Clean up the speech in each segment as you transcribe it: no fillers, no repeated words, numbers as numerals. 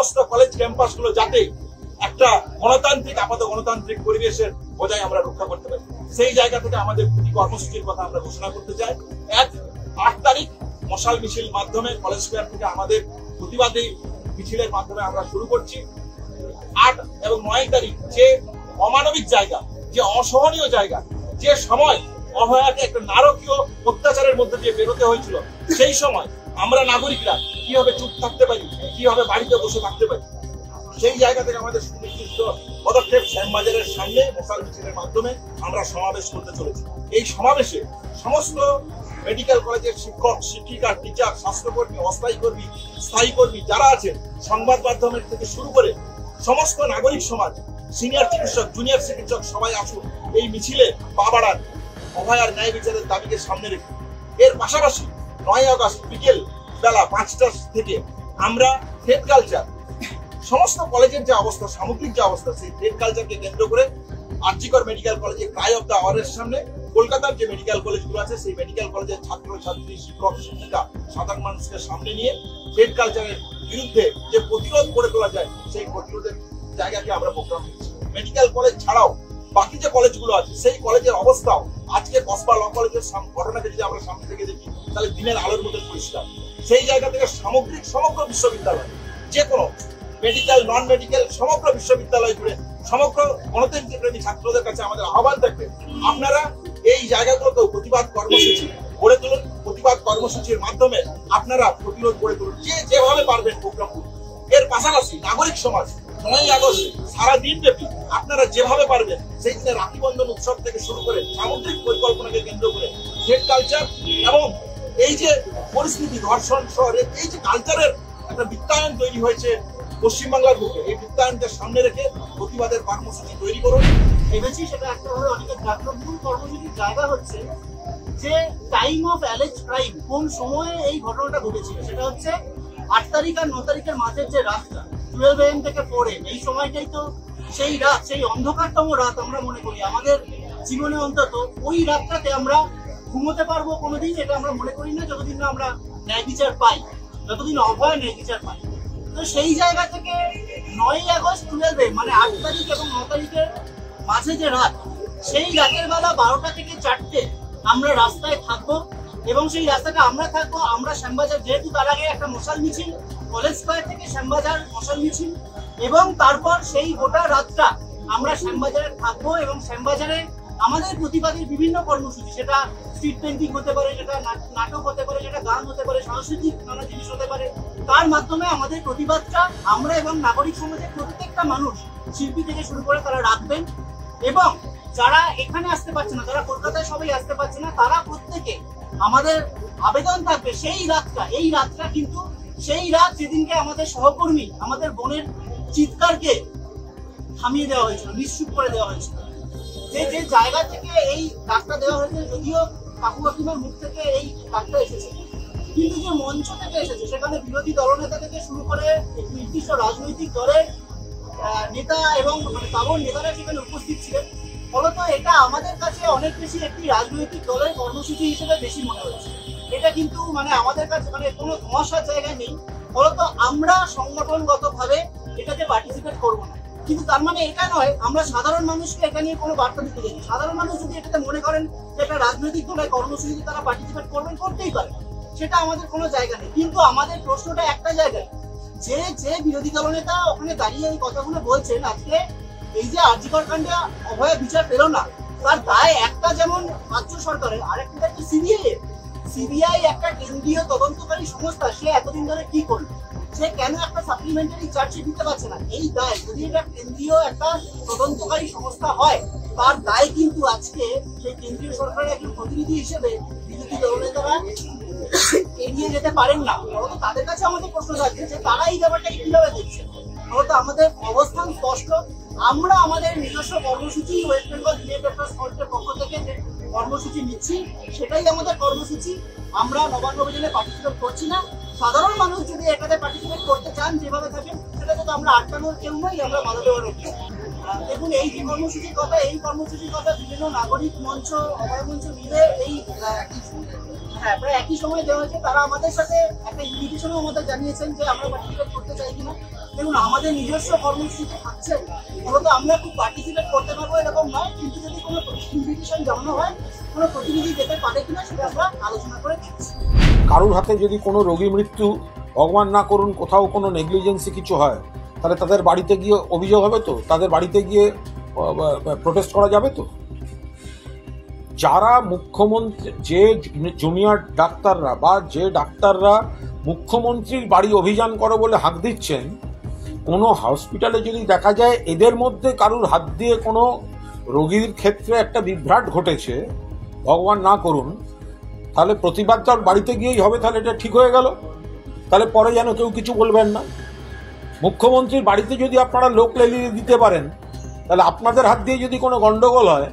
সমস্ত কলেজ ক্যাম্পাসগুলো যাতে একটা গণতান্ত্রিক আপাত গণতান্ত্রিক পরিবেশের বজায় আমরা রক্ষা করতে পারি, সেই জায়গা থেকে আমাদের দুটি কর্মসূচির কথা আমরা ঘোষণা করতে চাই। 8 তারিখ মশাল মিছিল মাধ্যমে কলেজ স্কয়ার থেকে আমাদের প্রতিবাদী মিছিলের মাধ্যমে আমরা শুরু করছি। 8 এবং 9 তারিখ যে অমানবিক জায়গা, যে অসহনীয় জায়গা, যে সময় অভয়াকে একটা নারকীয় অত্যাচারের মধ্যে দিয়ে বেরোতে হয়েছিল, সেই সময় আমরা নাগরিকরা কিভাবে চুপ থাকতে পারি, কিভাবে বাড়িতে বসে থাকতে পারি, সেই জায়গা থেকে আমাদের সুনির্দিষ্ট পদক্ষেপ শ্যামবাজারের সামনে মশাল মিছিলের মাধ্যমে আমরা সমাবেশ করতে চলেছি। এই সমাবেশে সমস্ত মেডিকেল কলেজের শিক্ষক, শিক্ষিকা, টিচার, স্বাস্থ্যকর্মী, অস্থায়ী কর্মী, স্থায়ী কর্মী যারা আছেন, সংবাদ মাধ্যমের থেকে শুরু করে সমস্ত নাগরিক সমাজ, সিনিয়র চিকিৎসক, জুনিয়র চিকিৎসক সবাই আসুন এই মিছিলে পা বাড়ান অভয়ার ন্যায় বিচারের দাবিকে সামনে রেখে। এর পাশাপাশি 9 আগস্ট বিকেল বেলা 5টা থেকে আমরা থ্রেড কালচার, সমস্ত কলেজের যে অবস্থা, সামগ্রিক যে অবস্থা, সেই থ্রেড কালচারকে কেন্দ্র করে আরজিকর মেডিকেল কলেজে ক্রাই অফ দ্য আওয়ারের সামনে কলকাতার যে মেডিকেল কলেজগুলো আছে, সেই মেডিকেল কলেজের ছাত্র ছাত্রী, শিক্ষক শিক্ষিকা, সাধারণ মানুষকে সামনে নিয়ে থ্রেড কালচারের বিরুদ্ধে যে প্রতিরোধ গড়ে তোলা যায়, সেই প্রতিরোধের জায়গাকে আমরা প্রোগ্রাম দিচ্ছি। মেডিকেল কলেজ ছাড়াও বাকি যে কলেজগুলো আছে, সেই কলেজের অবস্থাও আজকে কসবা ল কলেজের ঘটনাকে যদি আমরা সামনে থেকে দেখি, তাহলে দিনের আলোর মধ্যে পরিষ্কার। সেই জায়গা থেকে সামগ্রিক সমগ্র বিশ্ববিদ্যালয়, যে কোনো মেডিকেল, নন মেডিকেল, সমগ্র বিশ্ববিদ্যালয় জুড়ে সমগ্র গণতন্ত্র প্রেমী ছাত্রদের কাছে আমাদের আহ্বান থাকবে, আপনারা এই জায়গাগুলোতেও প্রতিবাদ কর্মসূচি গড়ে তুলুন। প্রতিবাদ কর্মসূচির মাধ্যমে আপনারা প্রতিরোধ গড়ে তুলুন, যেভাবে পারবেন প্রোগ্রাম করুন। এর পাশাপাশি নাগরিক সমাজ 9 আগস্ট সারাদিন ব্যাপী আপনারা যেভাবে পারবেন, সেই দিনে রাখি বন্ধন উৎসব থেকে শুরু করে সামগ্রিক পরিকল্পনাকে কেন্দ্র করে থ্রেড কালচার এবং এই যে পরিস্থিতি, ধর্ষণ শহরে এই যে কালচারের একটা বৃত্তায়ন তৈরি হয়েছে পশ্চিমবাংলার বুকে, এই বৃত্তায়নকে সামনে রেখে প্রতিবাদের কর্মসূচি তৈরি করুন। ভেবেছি সেটা একটা ভাবে অনেকের জাগ্রত কর্মসূচির জায়গা হচ্ছে যে টাইম অফ অ্যালেজ ক্রাইম, কোন সময়ে এই ঘটনাটা ঘটেছিল, সেটা হচ্ছে 8 তারিখ আর 9 তারিখের মাঝের যে রাতটা 12 AM থেকে 4 AM, এই সময়টাই তো সেই রাত, সেই অন্ধকারতম রাত আমরা মনে করি আমাদের জীবনে। অন্তত ওই রাতটাতে আমরা ঘুমোতে পারবো কোনোদিন, এটা আমরা মনে করি না যতদিন না আমরা ন্যায় বিচার পাই, যতদিন অভয় ন্যায় বিচার পাই। তো সেই জায়গা থেকে 9 আগস্ট 12 AM মানে 8 তারিখ এবং 9 তারিখের মাঝে যে রাত, সেই রাতের বেলা 12টা থেকে 4টে আমরা রাস্তায় থাকবো এবং সেই রাস্তাটা আমরা থাকবো। আমরা শ্যামবাজার, যেহেতু তার আগে একটা মশাল মিছিল, কলেজ স্কয়ার থেকে শ্যামবাজার মশাল মিছিল, এবং তারপর সেই গোটা রাতটা আমরা শ্যামবাজারে থাকবো এবং শ্যামবাজারে আমাদের প্রতিবাদের বিভিন্ন কর্মসূচি, সেটা স্ট্রিট পেন্টিং হতে পারে, সেটা নাটক হতে পারে, সেটা গান হতে পারে, সাংস্কৃতিক নানা জিনিস হতে পারে, তার মাধ্যমে আমাদের প্রতিবাদটা আমরা এবং নাগরিক সমাজের প্রত্যেকটা মানুষ, শিল্পী থেকে শুরু করে তারা রাখবেন। এবং যারা এখানে আসতে পারছে না, যারা কলকাতায় সবাই আসতে পারছে না, তারা প্রত্যেকে আমাদের আবেদন থাকবে সেই রাতটা, এই রাতটা কিন্তু সেই রাত যেদিনকে আমাদের সহকর্মী, আমাদের বোনের চিৎকারকে থামিয়ে দেওয়া হয়েছিল, নিশ্চুপ করে দেওয়া হয়েছিল। যে জায়গা থেকে এই ডাকটা দেওয়া হয়েছে, যদিও কাকু কাকিমার মুখ থেকে এই ডাকটা এসেছে, কিন্তু যে মঞ্চ থেকে এসেছে সেখানে বিরোধী দলনেতা থেকে শুরু করে নির্দিষ্ট রাজনৈতিক দলের নেতা এবং তাবড় নেতারা সেখানে উপস্থিত ছিলেন। ফলত এটা আমাদের কাছে অনেক বেশি একটি রাজনৈতিক দলের কর্মসূচি হিসেবে বেশি মনে হয়েছে। এটা কিন্তু আমাদের কাছে কোনো ধোঁয়াশার জায়গায় নেই। ফলত আমরা সংগঠনগতভাবে এটাতে পার্টিসিপেট করবো না, কিন্তু তার মানে এটা নয় আমরা সাধারণ মানুষকে এটা নিয়ে কোনো বার্তা দিতে চাই। সাধারণ মানুষ যদি এটাতে মনে করেন যে একটা রাজনৈতিক দলের কর্মসূচিতে তারা পার্টিসিপেট করবেন, করতেই পারে, সেটা আমাদের কোনো জায়গা নেই। কিন্তু আমাদের প্রশ্নটা একটা জায়গায়, যে বিরোধী দলনেতা ওখানে দাঁড়িয়ে এই কথাগুলো বলছেন, আজকে এই যে আরজিকর কাণ্ডে অভয়া বিচার পেল না, তার দায় একটা যেমন রাজ্য সরকারের, আরেকটা দায়িত্ব সিবিআই একটা কেন্দ্রীয় তদন্তকারী সংস্থা, সে এতদিন ধরে কি করলো, সে কেন একটা সাপ্লিমেন্টারি চার্জশিট দিতে পারছে না? এই দায়, যদি এটা কেন্দ্রীয় একটা তদন্তকারী সংস্থা হয়, তার দায় কিন্তু আজকে সেই কেন্দ্রীয় সরকারের একজন প্রতিনিধি হিসেবে বিরোধী দলনেতারা এড়িয়ে যেতে পারেন না। তাদের কাছে আমাদের প্রশ্ন থাকছে যে তারা এই ব্যাপারটাকে কিভাবে দেখছে। ফলত আমাদের অবস্থান স্পষ্ট, আমরা আমাদের নিজস্ব কর্মসূচি ওয়েস্ট বেঙ্গল ডিএফএফএস ফ্রন্টের পক্ষ থেকে যে কর্মসূচি নিচ্ছি, সেটাই আমাদের কর্মসূচি। আমরা নবান্ন অভিযানে পার্টিসিপেট করছি না। সাধারণ মানুষ যদি এটাতে পার্টিসিপেট করতে চান, যেভাবে থাকেন, সেটা তো আমরা আটকানোর কেউ নই, আমরা বাধা দেওয়ার রয়েছি। দেখুন, এই যে কর্মসূচির কথা, এই কর্মসূচির কথা বিভিন্ন নাগরিক মঞ্চ, অভয় মঞ্চ মিলে এই প্রায় একই সময় দেওয়া হয়েছে। তারা আমাদের সাথে একটা ইনভিটেশনও আমাদের জানিয়েছেন যে আমরা পার্টিসিপেট করতে চাই কিনা। দেখুন আমাদের নিজস্ব কর্মসূচিতে থাকছে, মূলত আমরা খুব পার্টিসিপেট করতে পারবো এরকম নয়, কিন্তু যদি কোনো ইনভিটেশন জানানো হয়, কোনো প্রতিনিধি যেতে পারে কিনা সেটা আমরা আলোচনা করে দিচ্ছি। কারোর হাতে যদি কোনো রোগী মৃত্যু, ভগবান না করুন কোথাও কোনো নেগলিজেন্সি কিছু হয়, তাহলে তাদের বাড়িতে গিয়ে অভিযোগ হবে তো, তাদের বাড়িতে গিয়ে প্রোটেস্ট করা যাবে তো। যারা মুখ্যমন্ত্রী, যে জুনিয়র ডাক্তাররা বা যে ডাক্তাররা মুখ্যমন্ত্রীর বাড়ি অভিযান করে বলে হাঁক দিচ্ছেন, কোনো হসপিটালে যদি দেখা যায় এদের মধ্যে কারুর হাত দিয়ে কোনো রোগীর ক্ষেত্রে একটা বিভ্রাট ঘটেছে, ভগবান না করুন, তাহলে প্রতিবাদ তার বাড়িতে গিয়েই হবে। তাহলে এটা ঠিক হয়ে গেল, তাহলে পরে যেন কেউ কিছু বলবেন না। মুখ্যমন্ত্রীর বাড়িতে যদি আপনারা লোক লেলিয়ে দিতে পারেন, তাহলে আপনাদের হাত দিয়ে যদি কোনো গন্ডগোল হয়,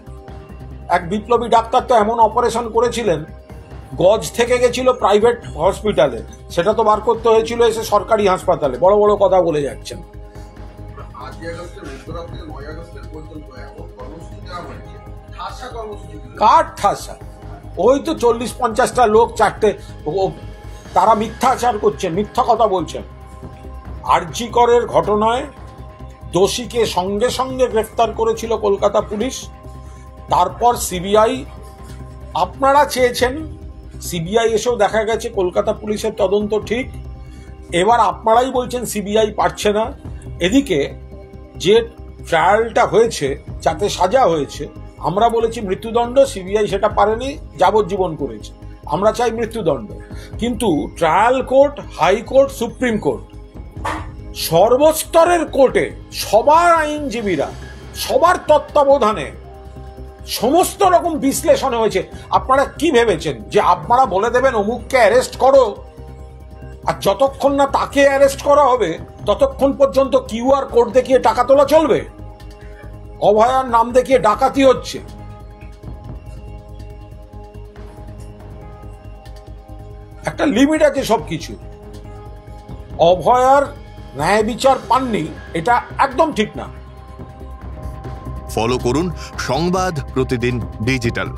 এক বিপ্লবী ডাক্তার তো এমন অপারেশন করেছিলেন, গজ থেকে গেছিল প্রাইভেট হসপিটালে, সেটা তো বার করতে হয়েছিল এসে সরকারি হাসপাতালে। বড় বড় কথা বলে যাচ্ছেন। কার ঠাসা? ওই তো 40-50টা লোক, চারটে, তারা মিথ্যাচার করছেন, মিথ্যা কথা বলছেন। আরজি করের ঘটনায় দোষীকে সঙ্গে সঙ্গে গ্রেফতার করেছিল কলকাতা পুলিশ, তারপর সিবিআই। আপনারা চেয়েছেন সিবিআই এসেও দেখা গেছে কলকাতা পুলিশের তদন্ত ঠিক, এবার আপনারাই বলছেন সিবিআই পারছে না। এদিকে যে ট্রায়ালটা হয়েছে, যাতে সাজা হয়েছে, আমরা বলেছি মৃত্যুদণ্ড, সিবিআই সেটা পারেনি, যাবজ্জীবন করেছে। আমরা চাই মৃত্যুদণ্ড, কিন্তু trial court, high court, supreme court, সর্বস্তরের কোর্টে সবার আইনজীবীরা, সবার তত্ত্বাবধানে সমস্ত রকম বিশ্লেষণ হয়েছে। আপনারা কি ভেবেছেন যে আপনারা বলে দেবেন অমুককে অ্যারেস্ট করো, আর যতক্ষণ না তাকে অ্যারেস্ট করা হবে ততক্ষণ পর্যন্ত কিউআর কোড দেখিয়ে টাকা তোলা চলবে? অভয়ার নাম দেখিয়ে ডাকাতি হচ্ছে। একটা লিমিট আছে সবকিছু। অভয়ার ন্যায় বিচার পাননি, এটা একদম ঠিক না। ফলো করুন সংবাদ প্রতিদিন ডিজিটাল।